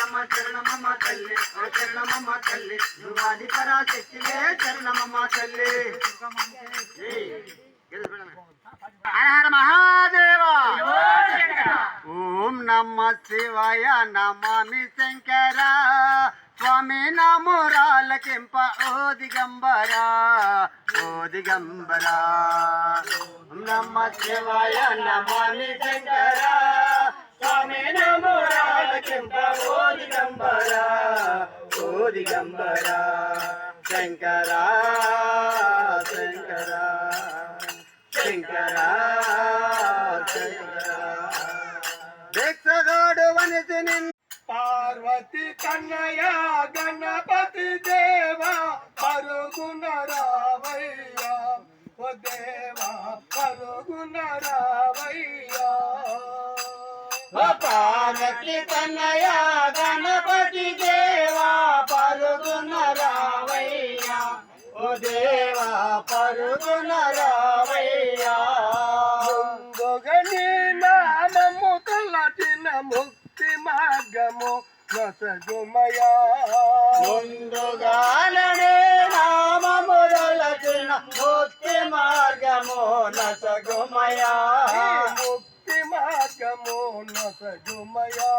చరణమమ్మ తల్లి ఓ చరణమమ్మ తల్లి నువ్వాది పరాశక్తివే చరణమమ్మ తల్లి. హర హర మహాదేవ. ఓం నమ శివాయ నమామి శంకర స్వామి నామోరాలకింప ఓ దిగంబర ఓ దిగంబర. ఓం నమ శివాయ నమామి శంకర స్వామి నామోరాలకింప ఓ దిగంబర ఓ దిగంబర. శంకర శంకర శంకర శంకర. దీక్షగాడు వనిసి నిన్ను పార్వతి కన్నయ్య గణపతి దేవా పరుగున రావయ్యా ఓ దేవా పరుగున రావయ్యా. పార్వతి కన్నయ్య గణపతి దేవా పరుగున రావయ్యా ఓ దేవా పరుగున రావయ్యా. ముందుగని నామము తలచిన ముక్తి మార్గము నొసగుమయా. ముందుగానే నామము తలచిన ముక్తి మార్గము నొసగుమయా. ముక్తి మార్గము నొసగుమయా.